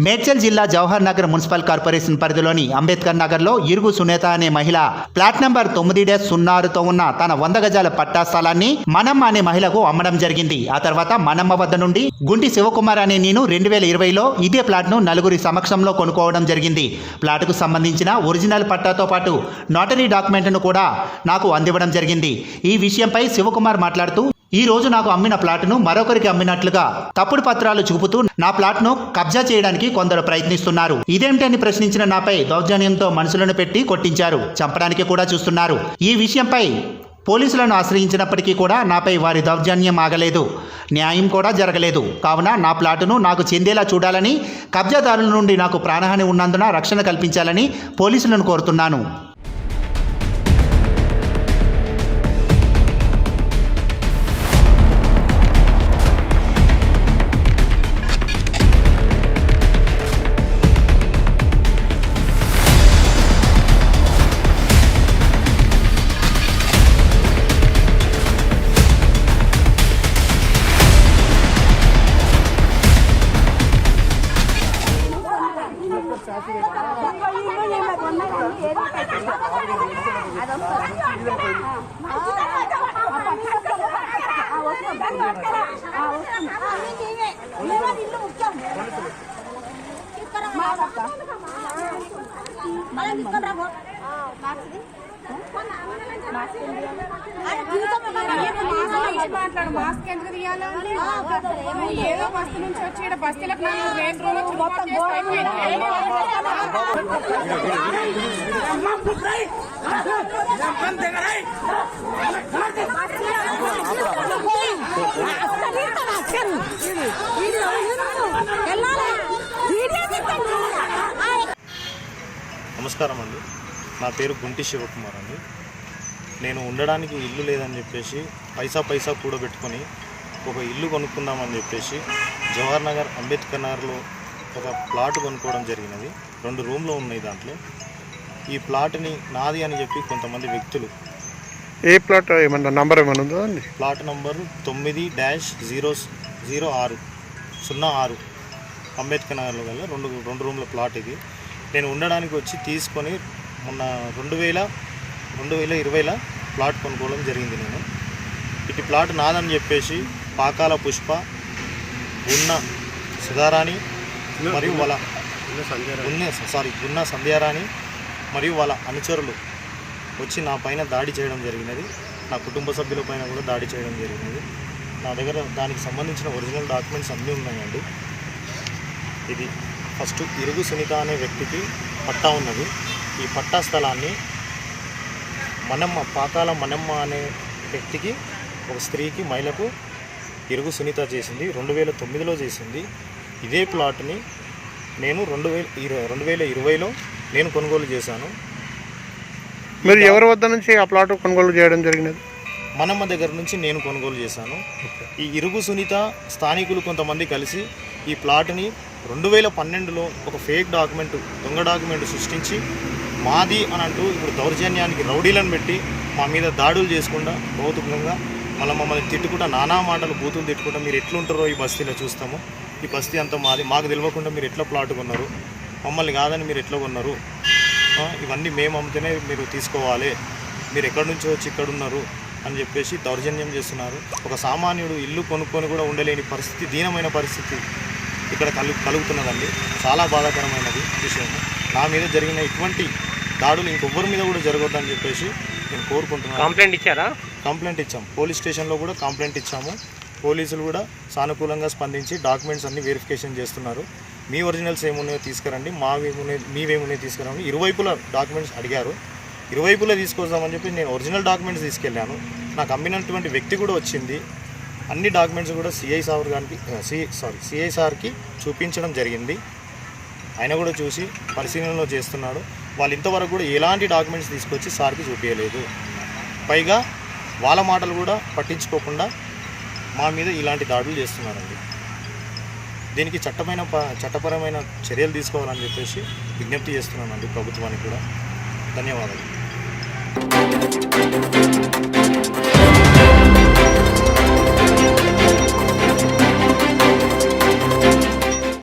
మేడ్చల్ జిల్లా Jawahar Nagar municipal corporation పరిధిలోని అంబేద్కర్ నగర్లో ఇరుగు సునేత అనే మహిళ ప్లాట్ నంబర్ 9-06తో ఉన్న తన 100 గజాల పట్టా స్థలాన్ని మనమ్మ అనే మహిళకు అమ్మడం జరిగింది. ఆ తర్వాత మనమ్మ వద్ద నుండి గుంటి శివకుమార్ అనే నేను 2020లో ఇదే ప్లాట్ను నలుగురి సమక్షంలో కొనుక్కోవడం జరిగింది. ప్లాట్కు సంబంధించిన ఒరిజినల్ పట్టాతో పాటు నోటరీ డాక్యుమెంట్ను కూడా నాకు అందివ్వడం జరిగింది. ఈ విషయంపై శివకుమార్ మాట్లాడుతూ, ఈ రోజు నాకు అమ్మిన ప్లాట్ను మరొకరికి అమ్మినట్లుగా తప్పుడు పత్రాలు చూపుతూ నా ప్లాట్ను కబ్జా చేయడానికి కొందరు ప్రయత్నిస్తున్నారు. ఇదేమిటని ప్రశ్నించిన నాపై దౌర్జన్యంతో మనుషులను పెట్టి కొట్టించారు. చంపడానికి కూడా చూస్తున్నారు. ఈ విషయంపై పోలీసులను ఆశ్రయించినప్పటికీ కూడా నాపై వారి దౌర్జన్యం ఆగలేదు. న్యాయం కూడా జరగలేదు. కావున నా ప్లాటును నాకు చెందేలా చూడాలని, కబ్జాదారుల నుండి నాకు ప్రాణహాని ఉన్నందున రక్షణ కల్పించాలని పోలీసులను కోరుతున్నాను. మాస్క్ ఎందుకు తీయాలి? ఏదో బస్తు నుంచి వచ్చి బస్తీలకు నమస్కారం అండి. నా పేరు గుంటి శివకుమార్ అండి. నేను ఉండడానికి ఇల్లు లేదని చెప్పేసి పైసా కూడబెట్టుకొని ఒక ఇల్లు కొనుక్కుందామని చెప్పేసి జవహర్ నగర్ అంబేద్కర్ నగర్లో ఒక ప్లాట్ కొనుక్కోవడం జరిగినది. 2 రూమ్లు ఉన్నాయి. దాంట్లో ఈ ప్లాట్ని నాది అని చెప్పి కొంతమంది వ్యక్తులు. ఏ ప్లాట్ ఏమన్నా నంబర్ ఏమన్నా ఉందా అండి? ప్లాట్ నంబరు 9-006 అంబేద్కర్ నగర్లో గల 2 రూమ్ల ప్లాట్ ఇది. నేను ఉండడానికి వచ్చి తీసుకొని మొన్న 2020లో ప్లాట్ కొనుక్కోవడం జరిగింది. నేను ఇటు ప్లాట్ నాదని చెప్పేసి పాకాల పుష్ప, గున్న సుధారాణి మరియు వాళ్ళ గున్న సంధ్యారాణి మరియు వాళ్ళ అనుచరులు వచ్చి నా పైన దాడి చేయడం జరిగినది. నా కుటుంబ సభ్యుల పైన కూడా దాడి చేయడం జరిగినది. నా దగ్గర దానికి సంబంధించిన ఒరిజినల్ డాక్యుమెంట్స్ అన్నీ ఉన్నాయండి. ఇది ఫస్ట్ ఇరుగు సునీత అనే వ్యక్తికి పట్టా ఉన్నది. ఈ పట్టా స్థలాన్ని పాకాల మనమ్మ అనే వ్యక్తికి, ఒక స్త్రీకి, మహిళకు ఇరుగు సునీత చేసింది. 2009లో చేసింది. ఇదే ప్లాట్ని నేను 2020లో నేను కొనుగోలు చేశాను. మీరు ఎవరి వద్ద నుంచి ఆ ప్లాట్ కొనుగోలు చేయడం జరిగినది? మనమ్మ దగ్గర నుంచి నేను కొనుగోలు చేశాను. ఈ ఇరుగు సునీత స్థానికులు కొంతమంది కలిసి ఈ ప్లాట్ని 2012లో ఒక ఫేక్ డాక్యుమెంట్, దొంగ డాక్యుమెంట్ సృష్టించి మాది అని అంటూ ఇప్పుడు దౌర్జన్యానికి రౌడీలను పెట్టి మా మీద దాడులు చేసుకుంటా భౌతికంగా మమ్మల్ని తిట్టుకుంటా, నానా మాటలు బూతులు తిట్టుకుంటా, మీరు ఎట్లుంటారో ఈ బస్తీలో చూస్తాము, ఈ బస్తీ అంతా మాది, మాకు తెలియకుండా మీరు ఎట్లా ప్లాట్ కొన్నారు, మమ్మల్ని కాదని మీరు ఎట్లా కొన్నారు, ఇవన్నీ మేము అమ్మితేనే మీరు తీసుకోవాలి, మీరు ఎక్కడి నుంచో వచ్చి ఇక్కడ ఉన్నారు అని చెప్పేసి దౌర్జన్యం చేస్తున్నారు. ఒక సామాన్యుడు ఇల్లు కొనుక్కొని కూడా ఉండలేని పరిస్థితి, దీనమైన పరిస్థితి ఇక్కడ కలుగుతున్నదండి. చాలా బాధాకరమైనది విషయం. నా మీద జరిగిన ఇటువంటి దాడులు ఇంకొవ్వరి మీద కూడా జరగొద్దని చెప్పేసి నేను కోరుకుంటున్నాను. కంప్లైంట్ ఇచ్చారా? కంప్లైంట్ ఇచ్చాము. పోలీస్ స్టేషన్లో కూడా కంప్లైంట్ ఇచ్చాము. పోలీసులు కూడా సానుకూలంగా స్పందించి డాక్యుమెంట్స్ అన్ని వెరిఫికేషన్ చేస్తున్నారు. మీ ఒరిజినల్స్ ఏమున్నాయో తీసుకురండి, మీవేమున్నాయో తీసుకురండి. ఇరువైపుల డాక్యుమెంట్స్ అడిగారు. ఇరువైపులా తీసుకొస్తామని చెప్పి నేను ఒరిజినల్ డాక్యుమెంట్స్ తీసుకెళ్ళాను. నాకు అమ్మినటువంటి వ్యక్తి కూడా వచ్చింది. అన్ని డాక్యుమెంట్స్ కూడా సిఐ సార్కి చూపించడం జరిగింది. ఆయన కూడా చూసి పరిశీలనలో చేస్తున్నాడు. వాళ్ళు ఇంతవరకు కూడా ఎలాంటి డాక్యుమెంట్స్ తీసుకొచ్చి సార్కి చూపించలేదు. పైగా వాళ్ళ మాటలు కూడా పట్టించుకోకుండా మా మీద ఇలాంటి దాడులు చేస్తున్నారండి. దీనికి చట్టపరమైన చర్యలు తీసుకోవాలని చెప్పేసి విజ్ఞప్తి చేస్తున్నానండి ప్రభుత్వానికి కూడా. ధన్యవాదాలు.